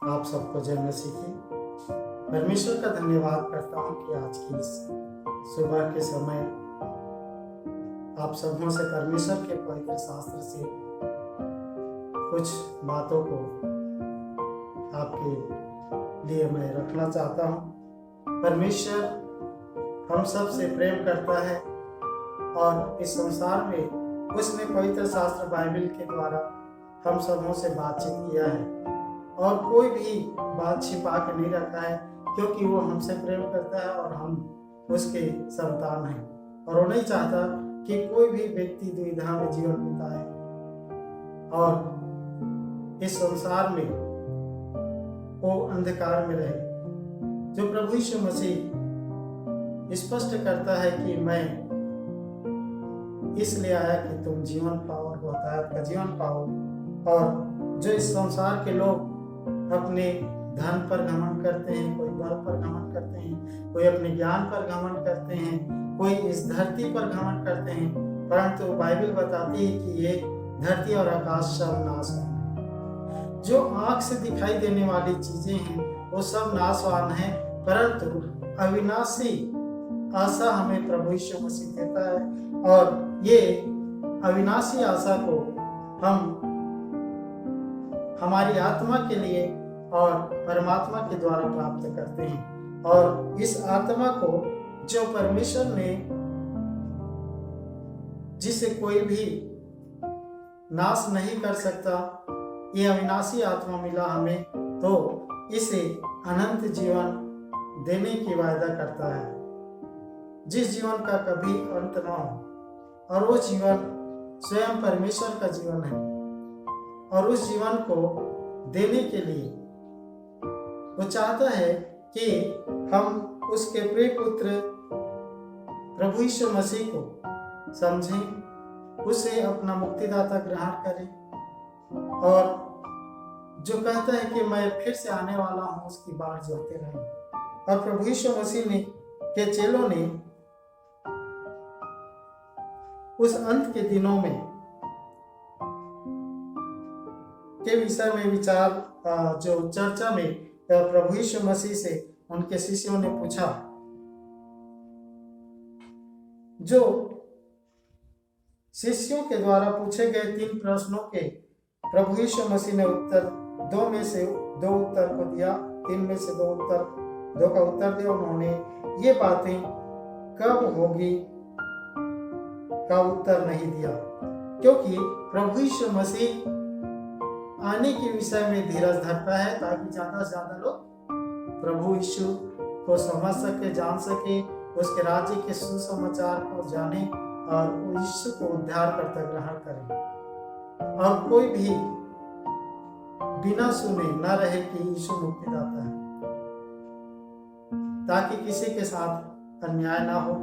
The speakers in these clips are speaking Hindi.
आप सबको जय मसीह की। परमेश्वर का धन्यवाद करता हूँ कि आज की इस सुबह के समय आप सबों से परमेश्वर के पवित्र शास्त्र से कुछ बातों को आपके लिए मैं रखना चाहता हूँ। परमेश्वर हम सब से प्रेम करता है और इस संसार में उसने पवित्र शास्त्र बाइबल के द्वारा हम सबों से बातचीत किया है और कोई भी बात छिपा के नहीं रखा है, क्योंकि वो हमसे प्रेम करता है और हम उसके संतान हैं और वो नहीं चाहता कि कोई भी व्यक्ति दुविधा में जीवन बिताए और इस संसार में वो अंधकार में रहे। जो प्रभु यीशु मसीह स्पष्ट करता है कि मैं इसलिए आया कि तुम जीवन पाओ और बहुतायत का जीवन पाओ। और जो इस संसार के लोग अपने धन पर घमंड करते हैं, कोई बल पर घमंड करते हैं, कोई अपने ज्ञान पर घमंड करते हैं, कोई इस धरती पर घमंड करते हैं, परंतु बाइबल बताती है कि ये धरती और आकाश सब नाशवान है। जो आंख से दिखाई देने वाली चीजें हैं वो सब नाशवान है, परंतु अविनाशी आशा हमें प्रभु यीशु मसीह देता है और ये अविनाशी आशा को हम हमारी आत्मा के लिए और परमात्मा के द्वारा प्राप्त करते हैं। और इस आत्मा को जो परमेश्वर ने, जिसे कोई भी नाश नहीं कर सकता, ये अविनाशी आत्मा मिला हमें, तो इसे अनंत जीवन देने की वायदा करता है, जिस जीवन का कभी अंत न हो। और वो जीवन स्वयं परमेश्वर का जीवन है और उस जीवन को देने के लिए वो चाहता है कि हम उसके प्रिय पुत्र प्रभु यीशु मसीह को समझें, उसे अपना मुक्तिदाता ग्रहण करें और जो कहता है कि मैं फिर से आने वाला हूं उसकी बाट जोहते रहें। और प्रभु यीशु मसीह ने के चेलों ने उस अंत के दिनों में के विषय में विचार जो चर्चा में प्रभु यीशु मसीह से उनके शिष्यों ने पूछा, जो शिष्यों के द्वारा पूछे गए 3 प्रश्नों के प्रभु यीशु मसीह ने उत्तर 2 में से 2 उत्तर को दिया, 3 में से 2 का उत्तर दिया। उन्होंने ये बातें कब होगी का उत्तर नहीं दिया, क्योंकि प्रभु यीशु मसीह आने के विषय में धीरज धरता है ताकि ज्यादा से ज्यादा लोग प्रभु यीशु को समझ सके, जान सके, उसके राज्य के सुसमाचार को जाने और यीशु को उद्धार करता ग्रहण करें। और कोई भी बिना सुने न रहे कि यीशु मुक्तिदाता है, ताकि किसी के साथ अन्याय ना हो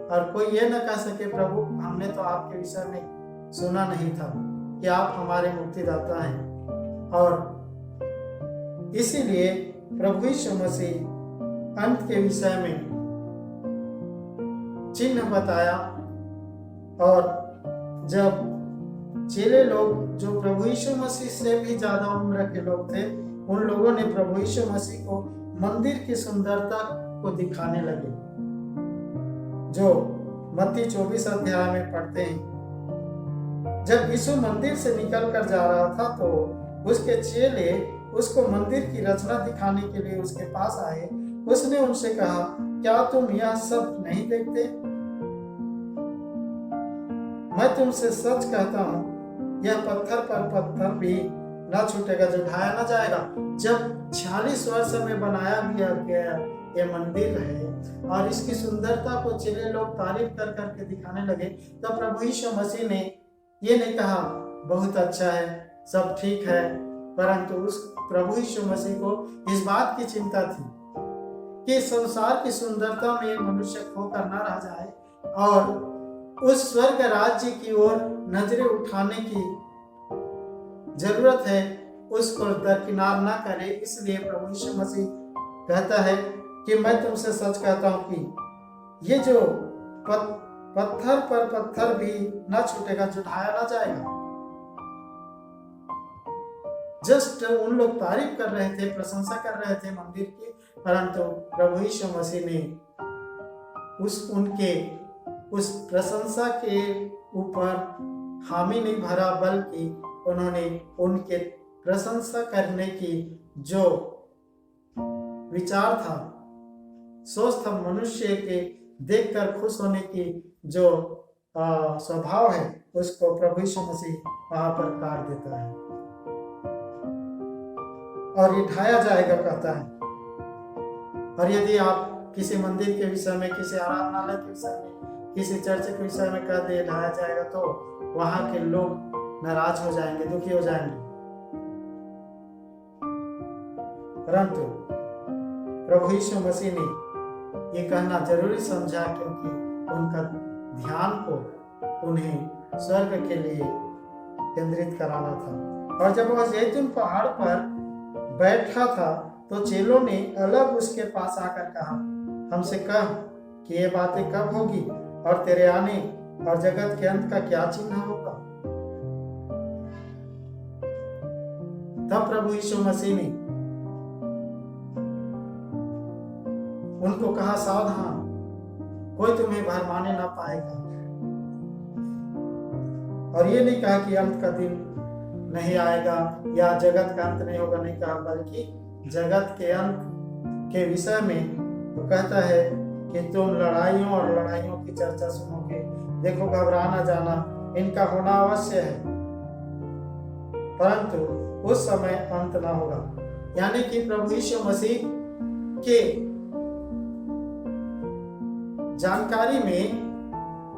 और कोई ये न कह सके प्रभु हमने तो आपके विषय में सुना नहीं था कि आप हमारे मुक्तिदाता हैं। और इसीलिए प्रभु यीशु मसीह अंत के विषय में चिन्ह बताया। और जब चेले लोग जो प्रभु यीशु मसीह से भी ज्यादा उम्र के लोग थे, उन लोगों ने प्रभु यीशु मसीह को मंदिर की सुंदरता को दिखाने लगे, जो मत्ती 24 अध्याय में पढ़ते हैं। जब यीशु मंदिर से निकल कर जा रहा था तो उसके चेले उसको मंदिर की रचना दिखाने के लिए उसके पास आए। उसने उनसे कहा, क्या तुम यह सब नहीं देखते? मैं तुमसे सच कहता हूँ, यह पत्थर पर पत्थर भी न छूटेगा जो ढाया न जाएगा। जब 46 वर्ष में बनाया गया ये मंदिर है और इसकी सुंदरता को चेले लोग तारीफ कर करके दिखाने लगे, तो प्रभु यीशु मसीह ने ये नहीं कहा बहुत अच्छा है, सब ठीक है, परंतु उस प्रभु यीशु मसीह को इस बात की चिंता थी कि संसार की सुंदरता में मनुष्य खोकर न रह जाए और उस स्वर्ग राज्य की ओर नजरें उठाने की जरूरत है, उसको दरकिनार ना करे। इसलिए प्रभु यीशु मसीह कहता है कि मैं तुमसे सच कहता हूं कि ये जो पत्थर पर पत्थर भी न छूटेगा जो ढाया ना जाएगा। जस्ट उन लोग तारीफ कर रहे थे, प्रशंसा कर रहे थे मंदिर की, परंतु प्रभु यीशु मसीह ने उनके उस प्रशंसा के ऊपर हामी नहीं भरा, बल्कि उन्होंने उनके प्रशंसा करने की जो विचार था, सोच था, मनुष्य के देखकर खुश होने की जो स्वभाव है, उसको प्रभु यीशु मसीह वहां पर काट देता है और ये ढाया जाएगा कहता है। और यदि आप किसी मंदिर के विषय में, किसी आराधनालय के विषय में, किसी चर्च के विषय में कह दे ढाया जाएगा, तो वहां के लोग नाराज हो जाएंगे, दुखी हो जाएंगे। परंतु प्रभु यीशु मसीह ने ये कहना जरूरी समझा, क्योंकि उनका ध्यान को उन्हें स्वर्ग के लिए केंद्रित कराना था। और जब वह जैतून पहाड़ पर बैठा था तो चेलों ने अलग उसके पास आकर कहा, हमसे कह कि ये बातें कब होगी और तेरे आने और जगत के अंत का क्या चिन्ह होगा। तब प्रभु यीशु मसीह ने उनको कहा, सावधान, कोई तुम्हें भरमाने ना पाएगा। और ये नहीं कहा कि अंत का दिन नहीं आएगा या जगत का अंत नहीं होगा, नहीं कहा, बल्कि जगत के अंत के विषय में वो कहता है कि तुम लड़ाइयों और लड़ाइयों की चर्चा सुनोगे। देखो, घबराना जाना इनका होना अवश्य है, परंतु उस समय अंत ना होगा। यानी कि प्रभु यीशु मसीह के जानकारी में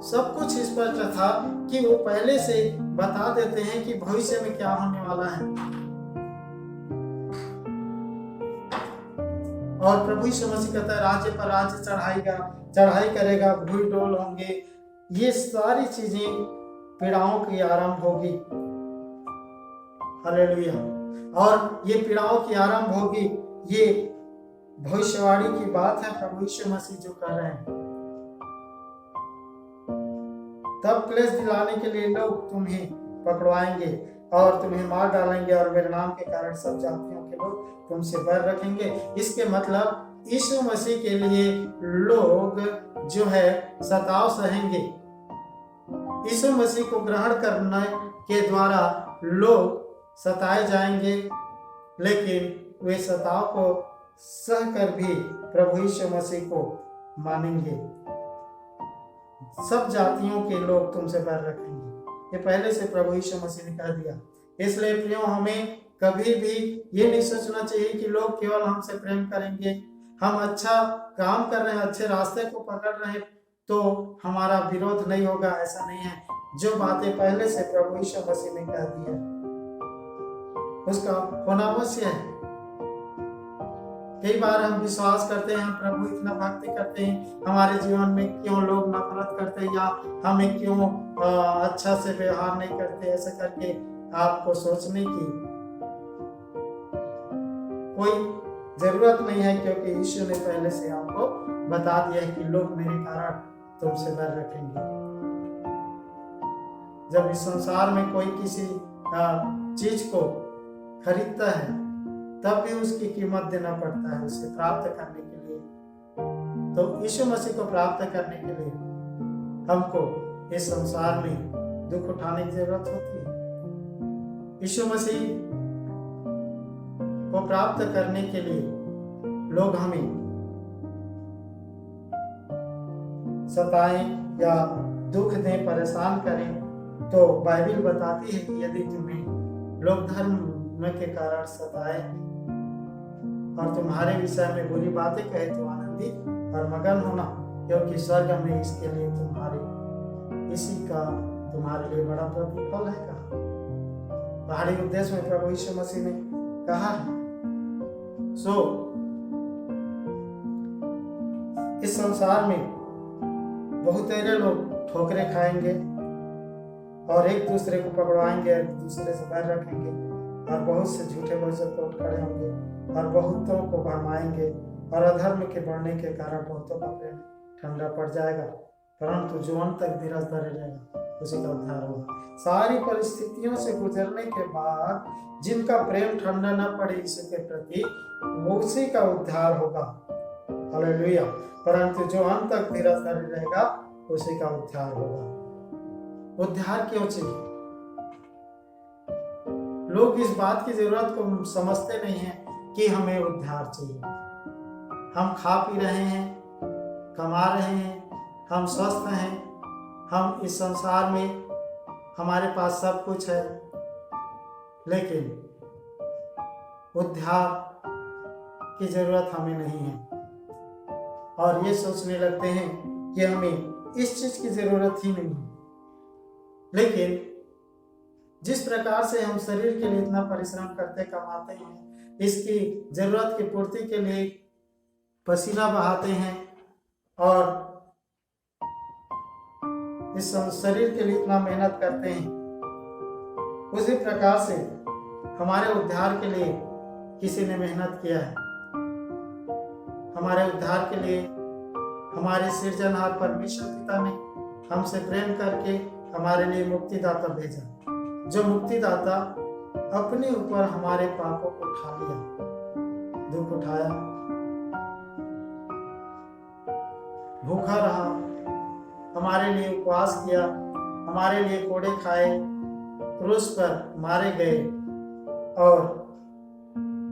सब कुछ स्पष्ट था कि वो पहले से बता देते हैं कि भविष्य में क्या होने वाला है। और प्रभु यीशु मसीह कहता है, राज्य पर राज्य चढ़ाई करेगा, भूल डोल होंगे, ये सारी चीजें पीड़ाओं की आरंभ होगी। हालेलुया। और ये पीड़ाओं की आरंभ होगी, ये भविष्यवाणी की बात है प्रभु यीशु मसीह जो कर रहे हैं। तब क्लेश दिलाने के लिए लोग तुम्हें पकड़वाएंगे और तुम्हें मार डालेंगे, और मेरे नाम के कारण सब जातियों के लोग तुमसे बैर रखेंगे। इसके मतलब यीशु मसीह के लिए लोग जो है सताव सहेंगे। यीशु मसीह को ग्रहण करने के द्वारा लोग सताए जाएंगे, लेकिन वे सताव को सहकर भी प्रभु यीशु मसीह को मानेंगे। सब जातियों के लोग तुमसे बैर रखेंगे। ये पहले से प्रभु यीशु मसीह ने कह दिया। इसलिए प्रियो, हमें कभी भी ये नहीं सोचना चाहिए कि लोग केवल हमसे प्रेम करेंगे, हम अच्छा काम कर रहे हैं, अच्छे रास्ते को पकड़ रहे हैं तो हमारा विरोध नहीं होगा। ऐसा नहीं है। जो बातें पहले से प्रभु यीशु मसीह ने कह दी है उसका होना अवश्य है। कई बार हम विश्वास करते हैं, हम प्रभु इतना भक्ति करते हैं, हमारे जीवन में क्यों लोग नफरत करते हैं या हमें क्यों अच्छा से व्यवहार नहीं करते। ऐसा करके आपको सोचने की कोई जरूरत नहीं है, क्योंकि यीशु ने पहले से आपको बता दिया है कि लोग मेरे कारण तुमसे बैर रखेंगे। जब इस संसार में कोई किसी चीज को खरीदता है तब भी उसकी कीमत देना पड़ता है उसे प्राप्त करने के लिए। तो यीशु मसीह को प्राप्त करने के लिए हमको इस संसार में दुख उठाने की जरूरत होती है। यीशु मसीह को प्राप्त करने के लिए लोग हमें सताएं या दुख दें, परेशान करें, तो बाइबल बताती है कि यदि तुम्हें लोग धर्म के कारण सताए और तुम्हारे विषय में बुरी बातें कहे तो आनंदित और मगन होना, क्योंकि स्वर्ग में इसके लिए इसी का तुम्हारे लिए बड़ा प्रतिफल है। कहा पहाड़ी उपदेश में प्रभु यीशु मसीह ने कहा है। सो इस संसार में बहुतेरे लोग ठोकरे खाएंगे और एक दूसरे को पकड़वाएंगे, एक दूसरे से बैर रखेंगे, और बहुत से झूठे भजन पर खड़े होंगे और बहुतों को भरमाएंगे, और अधर्म के बढ़ने के कारण बहुतों का प्रेम ठंडा पड़ जाएगा, परंतु जो अंत तक धीरज धरे रहेगा उसी का उद्धार होगा। सारी परिस्थितियों से गुजरने के बाद जिनका प्रेम ठंडा न पड़े यीशु के प्रति, वो उसी का उद्धार होगा। हालेलुया। परंतु जो अंत तक धीरज धरे रहेगा उसी का उद्धार होगा। उद्धार क्यों चाहिए? लोग इस बात की जरूरत को समझते नहीं है कि हमें उद्धार चाहिए। हम खा पी रहे हैं, कमा रहे हैं, हम स्वस्थ हैं, हम इस संसार में हमारे पास सब कुछ है, लेकिन उद्धार की जरूरत हमें नहीं है। और ये सोचने लगते हैं कि हमें इस चीज की जरूरत ही नहीं है। लेकिन जिस प्रकार से हम शरीर के लिए इतना परिश्रम करते कमाते हैं, इसकी जरूरत की पूर्ति के लिए पसीना बहाते हैं और इस शरीर के लिए इतना मेहनत करते हैं, उसी प्रकार से हमारे उद्धार के लिए किसी ने मेहनत किया है। हमारे उद्धार के लिए हमारे सृजनहार परमेश्वर पिता ने हमसे प्रेम करके हमारे लिए मुक्तिदाता भेजा, जो मुक्तिदाता अपने ऊपर हमारे पापों को उठा लिया, दुख उठाया, भूखा रहा, हमारे लिए उपवास किया, हमारे लिए कोड़े खाए, क्रूस पर मारे गए और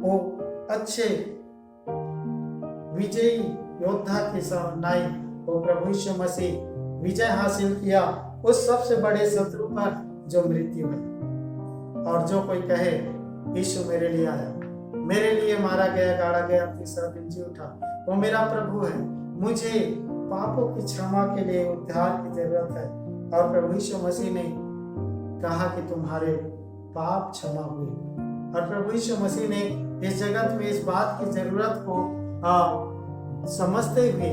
वो अच्छे विजयी योद्धा की सनाई वो प्रभु यीशु मसीह विजय हासिल किया उस सबसे बड़े शत्रु पर जो मृत्यु है। और जो कोई कहे यीशु मेरे लिए आया, मेरे लिए मारा गया, गाड़ा गया, तीसरा दिन जी उठा, वो मेरा प्रभु है, मुझे पापों की क्षमा के लिए उद्धार की जरूरत है। और प्रभु यीशु मसीह ने कहा कि तुम्हारे पाप क्षमा हुए। और प्रभु यीशु मसीह ने इस जगत में इस बात की जरूरत को समझते हुए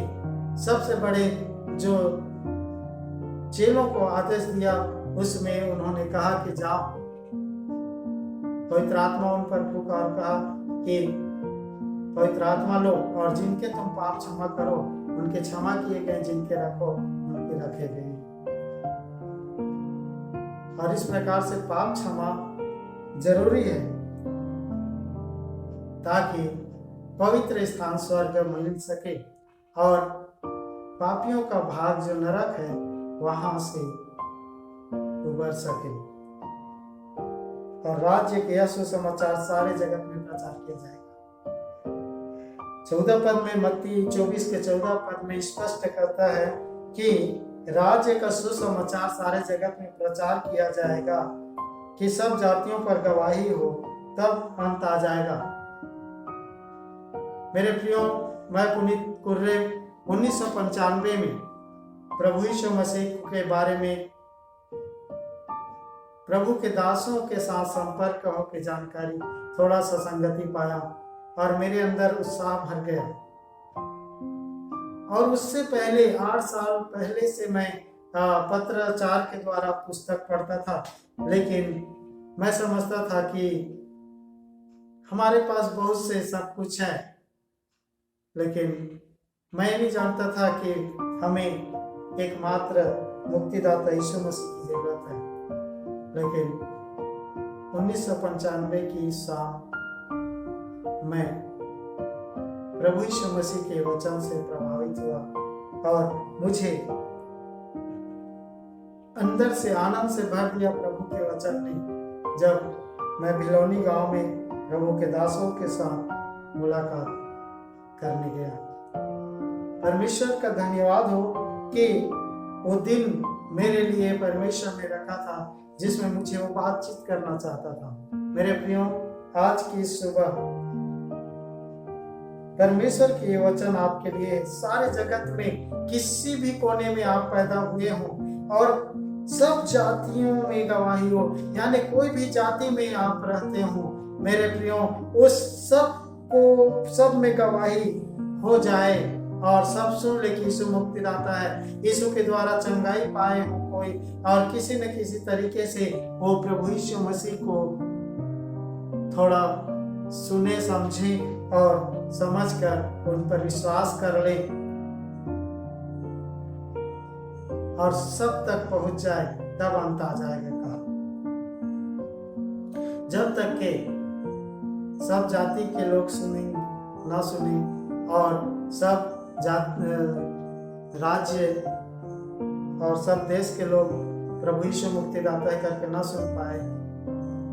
सबसे बड़े जो चेलों को आदेश दिया, उसमें उन्होंने कहा कि जाओ, पवित्र आत्मा उन पर फूंका और कहा कि पवित्र आत्मा लो और जिनके तुम पाप क्षमा करो उनके क्षमा किए गए, जिनके रखो उनके रखे गए। और इस प्रकार से पाप क्षमा जरूरी है ताकि पवित्र स्थान स्वर्ग मिल सके और पापियों का भाग जो नरक है वहां से उबर सके और राज्य के यह सुसमाचार सारे जगत में प्रचार किया जाएगा। 14 पद में, मत्ती 24 के 14 पद में स्पष्ट करता है कि राज्य का सुसमाचार सारे जगत में प्रचार किया जाएगा कि सब जातियों पर गवाही हो, तब अंत आ जाएगा। मेरे प्रियो, मैं पुनीत कुर्रे 1995 में प्रभु यीशु मसीह के बारे में प्रभु के दासों के साथ संपर्क होकर जानकारी, थोड़ा सा संगति पाया और मेरे अंदर उत्साह भर गया। और उससे पहले 8 साल पहले से मैं पत्राचार के द्वारा पुस्तक पढ़ता था, लेकिन मैं समझता था कि हमारे पास बहुत से सब कुछ है, लेकिन मैं नहीं जानता था कि हमें एकमात्र मुक्तिदाता यीशु मसीह की जरूरत है। लेकिन 1995 की शाम मैं प्रभु यीशु मसीह के वचन से प्रभावित हुआ और मुझे अंदर से आनंद से भर दिया प्रभु के वचन ने, जब मैं भिलौनी गांव में प्रभु के दासों के साथ मुलाकात करने गया। परमेश्वर का धन्यवाद हो कि वो दिन मेरे लिए परमेश्वर ने रखा था जिसमें मुझे वो बातचीत करना चाहता था। मेरे प्रियो, आज की सुबह परमेश्वर के वचन आपके लिए सारे जगत में किसी भी कोने में आप पैदा हुए हो और सब जातियों में गवाही हो, यानी कोई भी जाति में आप रहते हो, मेरे प्रियो, उस सब में गवाही हो जाए और सब सुन ले कि यीशु मुक्तिदाता है, यीशु के द्वारा चंगाई पाए हो कोई, और किसी न किसी तरीके से वो प्रभु यीशु मसीह को थोड़ा सुने, समझे और समझकर उन पर विश्वास कर ले और सब तक पहुंच जाए। तब अंत आ जाएगा काल। जब तक के सब जाति के लोग ना सुने और सब राज्य और सब देश के लोग प्रभु यीशु मुक्तिदाता है करके ना सुन पाए,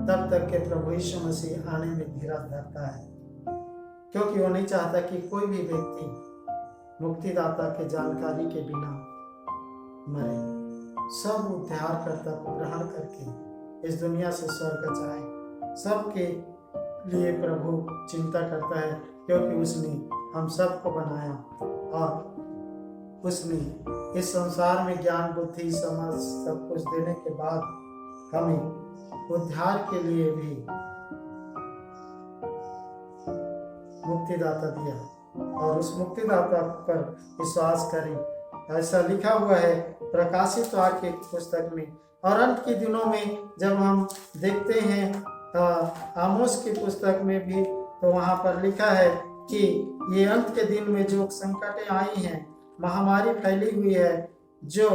तब तक के प्रभु यीशु मसीह आने में धीरज धरता है, क्योंकि वो नहीं चाहता कि कोई भी व्यक्ति मुक्तिदाता के जानकारी के बिना मरे। सब उद्धारकर्ता को ग्रहण करके इस दुनिया से स्वर्ग जाए, सबके लिए प्रभु चिंता करता है, क्योंकि उसने हम सबको बनाया और उसने इस संसार में ज्ञान बुद्धि समझ सब कुछ देने के बाद हमें उद्धार के लिए भी मुक्तिदाता दिया और उस मुक्तिदाता पर विश्वास करें। ऐसा लिखा हुआ है प्रकाशित वाक्य की पुस्तक में। और अंत के दिनों में जब हम देखते हैं आमोस की पुस्तक में भी, तो वहाँ पर लिखा है कि ये अंत के दिन में जो संकटें आई हैं, महामारी फैली हुई है, जो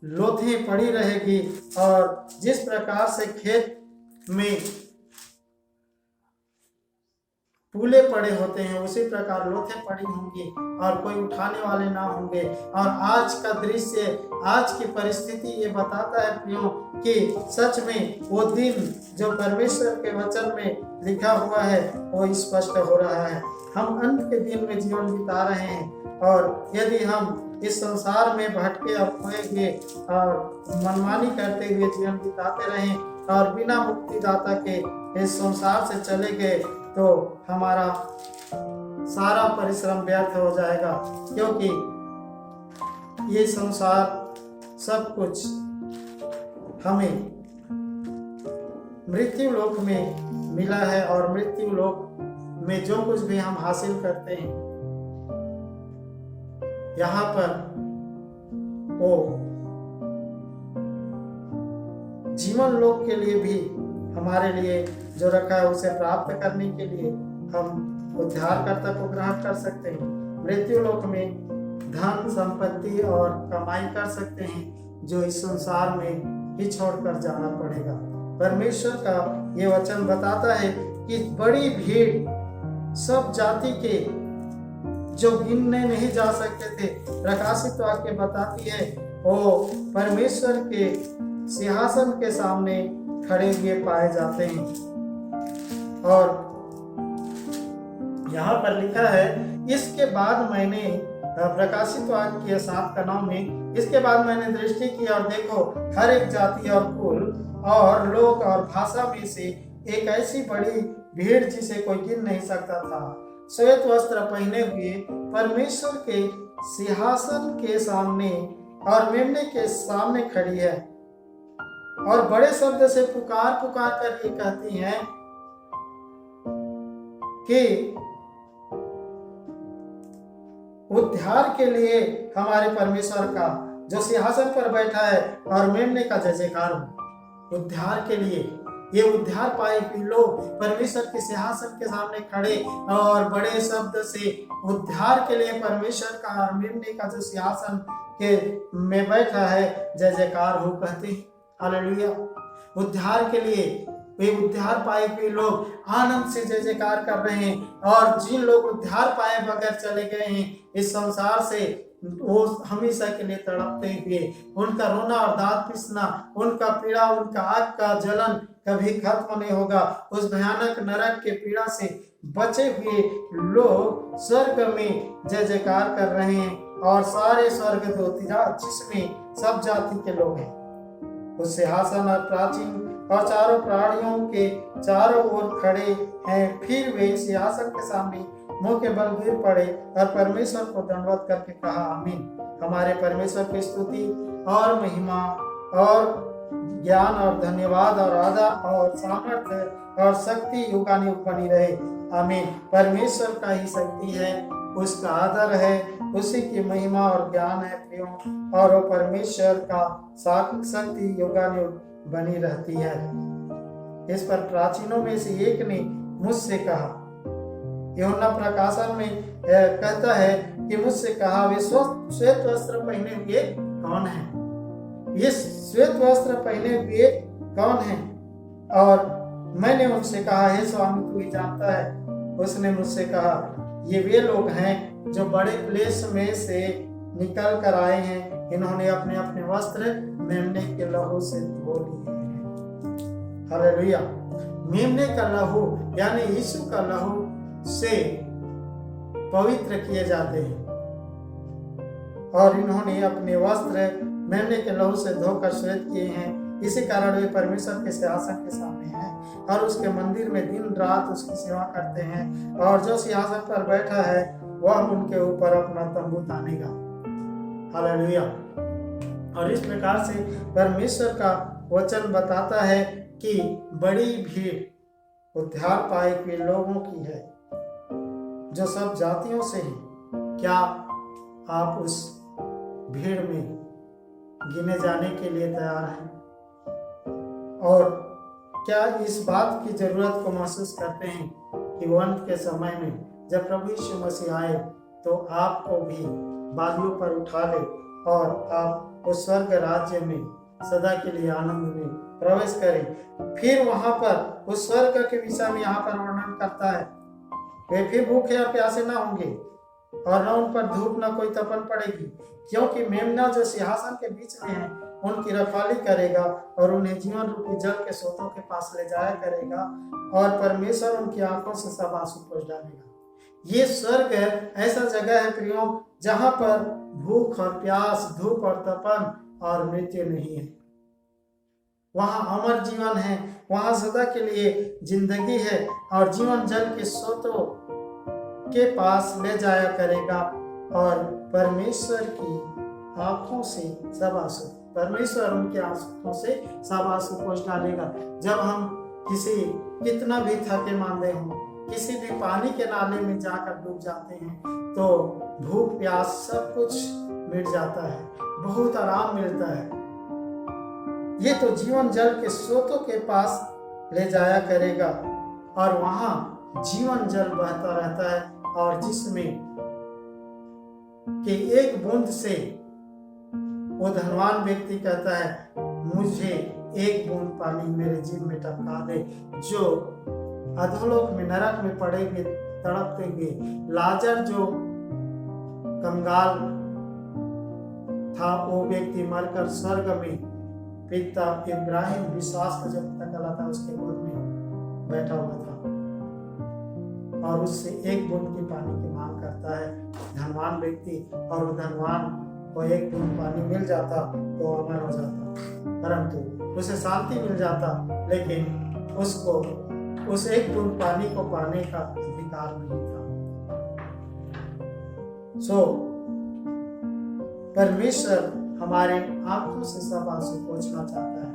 लोथें पड़ी रहेगी, और जिस प्रकार से खेत में पूले पड़े होते हैं उसी प्रकार लोथें पड़ी होंगी और कोई उठाने वाले ना होंगे। और आज का दृश्य, आज की परिस्थिति ये बताता है प्रियो कि सच में वो दिन जो परमेश्वर के वचन में लिखा हुआ है वो स्पष्ट हो रहा है। हम अंत के दिन में जीवन बिता रहे हैं और यदि हम इस संसार में भटके और खोएंगे और मनमानी करते हुए जीवन बिताते रहें और बिना मुक्तिदाता के इस संसार से चले गए, तो हमारा सारा परिश्रम व्यर्थ हो जाएगा, क्योंकि ये संसार सब कुछ हमें मृत्यु लोक में मिला है और मृत्यु लोक में जो कुछ भी हम हासिल करते हैं यहाँ पर वो जीवन लोक के लिए भी हमारे लिए जो रखा है उसे प्राप्त करने के लिए हम उद्धारकर्ता को ग्रहण कर सकते हैं। मृत्यु लोक में धन संपत्ति और कमाई कर सकते हैं जो इस संसार में ही छोड़कर जाना पड़ेगा। परमेश्वर का ये वचन बताता है कि बड़ी भीड़ सब जाति के जो गिनने नहीं जा सकते थे, प्रकाशित वाक्य बताती है वो परमेश्वर के सिंहासन के सामने खड़े हुए पाए जाते हैं। और यहाँ पर लिखा है, इसके बाद मैंने प्रकाशित वाक्य 7:9 में, इसके बाद मैंने दृष्टि की और देखो हर एक जाति और कुल और लोग और भाषा में से एक ऐसी बड़ी भीड़ जिसे कोई गिन नहीं सकता था, श्वेत वस्त्र पहने हुए परमेश्वर के सिंहासन के सामने और मेमने के सामने खड़ी है और बड़े शब्द से पुकार पुकार कर ये कहती हैं कि उद्धार के लिए हमारे परमेश्वर का जो सिंहासन पर बैठा है और मेमने का जय जयकार हो। उद्धार के लिए ये उद्धार पाए हुए लोग परमेश्वर के सिंहासन के सामने खड़े और बड़े शब्द से उद्धार के लिए परमेश्वर का और मेमने का जो सिंहासन के में बैठा है जय जयकार हो कहते हैं। हालेलुया। उद्धार के लिए वे उद्धार पाए हुए लोग आनंद से जय जयकार कर रहे हैं और जिन लोग उद्धार पाए बगैर चले गए हैं इस संसार से, वो हमेशा के लिए तड़पते हुए, उनका रोना और दांत पिसना, उनका पीड़ा, उनका आग का जलन कभी खत्म नहीं होगा। उस भयानक नरक के पीड़ा से बचे हुए लोग स्वर्ग में जय जयकार कर रहे हैं और सारे स्वर्ग दूत जिसमें सब जाति के लोग हैं उस सिंहासन और प्राचीन और चारों प्राणियों के चारों ओर खड़े हैं। फिर वे सिंहासन के सामने मुंह के बल गिर पड़े और परमेश्वर को दंडवत करके कहा, आमीन। हमारे परमेश्वर की स्तुति और महिमा और ज्ञान और धन्यवाद और आदर और सामर्थ्य और शक्ति युगानुयुग बनी रहे, आमीन। परमेश्वर का ही शक्ति है, उसका आदर है, उसी की महिमा और ज्ञान है प्रियो, और वो परमेश्वर का शक्ति युगानुयुग बनी रहती है। इस पर प्राचीनों में से एक ने मुझसे कहा, यूहन्ना प्रकाशन में कहता है कि मुझसे कहा, वे श्वेत वस्त्र पहने हुए कौन है? ये श्वेत वस्त्र पहने हुए कौन है? और मैंने उनसे कहा, हे स्वामी तू ही जानता है। उसने मुझसे कहा, ये वे लोग हैं जो बड़े क्लेश में से निकल कर आए हैं। इन्होंने अपने अपने वस्त्र मेमने के लहू से धो लिए हैं। हालेलुया। मेमने का लहू यानी यीशु का लहू से पवित्र किए जाते हैं, और इन्होंने अपने वस्त्र मेमने के लहू से धोकर श्वेत किए हैं। इसी कारण वे परमेश्वर के सिंहासन के सामने हैं और उसके मंदिर में दिन रात उसकी सेवा करते हैं, और जो सिंहासन पर बैठा है वह उनके ऊपर अपना तंबू तानेगा। हालेलुया। और इस प्रकार से परमेश्वर का वचन बताता है कि बड़ी भीड़ उद्धार पाए हुए लोगों की है, जो सब जातियों से हैं। क्या आप उस भीड़ में गिने जाने के लिए तैयार हैं? और क्या इस बात की जरूरत को महसूस करते हैं कि वो अंत के समय में जब प्रभु यीशु मसीह आए तो आपको भी बालियों पर उठा ले और आप उस स्वर्ग राज्य में सदा के लिए आनंद में प्रवेश करें? फिर वहां पर उस स्वर्ग के विषय में यहाँ पर वर्णन करता है, वे फिर भूखे और प्यासे ना होंगे और न उन पर धूप न कोई तपन पड़ेगी, क्योंकि मेमना जो सिंहासन के बीच में है उनकी रखवाली करेगा और उन्हें जीवन रूपी जल के स्रोतों के पास ले जाया करेगा, और परमेश्वर उनकी आंखों से सब आंसू पोंछ डालेगा। ये स्वर्ग ऐसा जगह है प्रियो, जहां पर भूख और प्यास, धूप और तपन और मृत्यु नहीं है। वहां अमर जीवन है, वहां सदा के लिए जिंदगी है, और जीवन जल के स्रोतों के पास ले जाया करेगा, और परमेश्वर की आंखों से सब आंसू, परमेश्वर उनके आंखों से सब आंसू पोंछ डालेगा। जब हम कितना भी थके मांदे हों, किसी भी पानी के नाले में जाकर डूब जाते हैं, तो भूख प्यास सब कुछ मिट जाता है, बहुत आराम मिलता है। ये तो जीवन जल के स्रोतों के पास ले जाया करेगा, और वहां जीवन जल बहता रहता है, और जिसमें कि एक बूंद से वो धनवान व्यक्ति कहता है, मुझे एक बूंद पानी मेरे जीभ में टपका दे। जो अधोलोक में नरक में पड़े हुए तड़पते हुए लाजर जो कंगाल था, वो व्यक्ति मरकर स्वर्ग में पिता इब्राहिम, विश्वास का जो पिता कहलाता है, उसके गोद में बैठा हुआ था, और उससे एक बूंद की पानी की मांग करता है धनवान व्यक्ति, और वो धनवान को एक बूंद पानी मिल जाता तो अमर हो जाता, परंतु उसे शांति मिल जाता, लेकिन उसको उस एक बूंद पानी को पाने का अधिकार नहीं था। परमेश्वर हमारे आंखों से सब आंसू पोंछना चाहता है,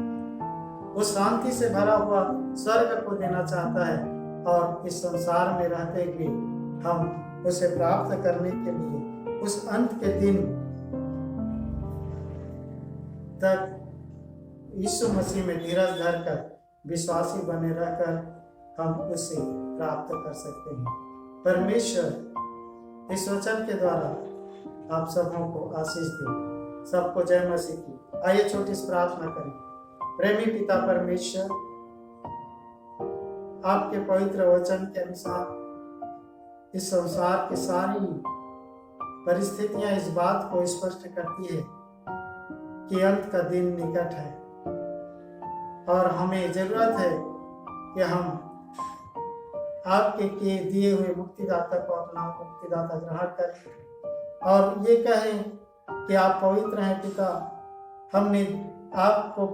उस शांति से भरा हुआ स्वर्ग को देना चाहता है, और इस संसार में रहते हुए हम उसे प्राप्त करने के लिए उस अंत के दिन तक यीशु मसीह में धीरज धरकर विश्वासी बने रहकर हम उसे प्राप्त कर सकते हैं। परमेश्वर इस वचन के द्वारा आप सबों को आशीष दे। सबको जय मसीह की। आइए छोटी सी प्रार्थना करें। प्रेमी पिता परमेश्वर, आपके पवित्र वचन के अनुसार इस संसार की सारी परिस्थितियां इस बात को स्पष्ट करती है कि अंत का दिन निकट है, और हमें जरूरत है कि हम आपके दिए हुए मुक्तिदाता को अपना मुक्तिदाता ग्रहण करें और ये कहें कि आप पवित्र हैं पिता। हमने आपको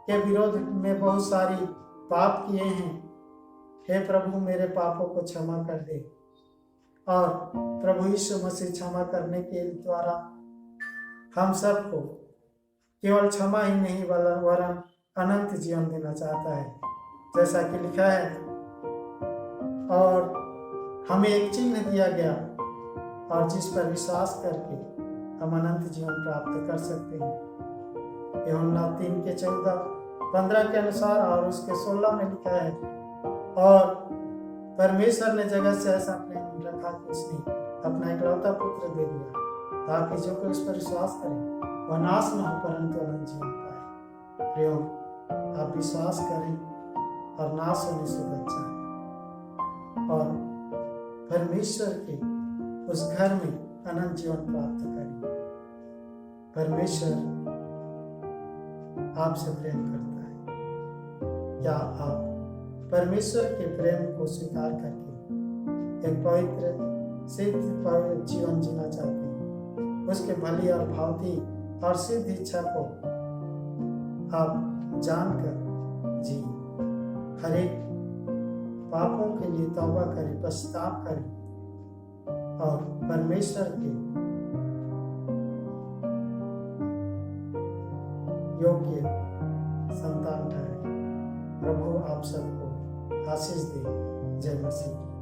के विरोध में बहुत सारी पाप किए हैं, हे प्रभु मेरे पापों को क्षमा कर दे। और प्रभु यीशु मसीह क्षमा करने के द्वारा हम सबको केवल क्षमा ही नहीं वरन अनंत जीवन देना चाहता है, जैसा कि लिखा है। और हमें एक चिन्ह दिया गया और जिस पर विश्वास करके हम अनंत जीवन प्राप्त कर सकते हैं। यूहन्ना 3:14-15 के अनुसार और उसके 16 में लिखा है, और परमेश्वर ने जगत से ऐसा प्रेम रखा कि उसने अपना इकलौता पुत्र दे दिया, ताकि जो कोई उस पर विश्वास करे वह नाश न हो परंतु अनंत जीवन पाए। प्रियो, आप विश्वास करें और नाश होने से बचाएं और परमेश्वर के उस घर में अनंत जीवन प्राप्त करें। परमेश्वर आपसे प्रेम करता है। क्या आप परमेश्वर के प्रेम को स्वीकार करके एक पवित्र सिद्ध पवित्र जीवन जीना चाहते हैं? उसके भली और भावती और सिद्ध इच्छा को आप जानकर जी, हर एक पापों के लिए तौबा करें, पश्चाताप करें और परमेश्वर के योग्य संतान ठहरे। प्रभु आप सबको आशीष दे। जय मसीह।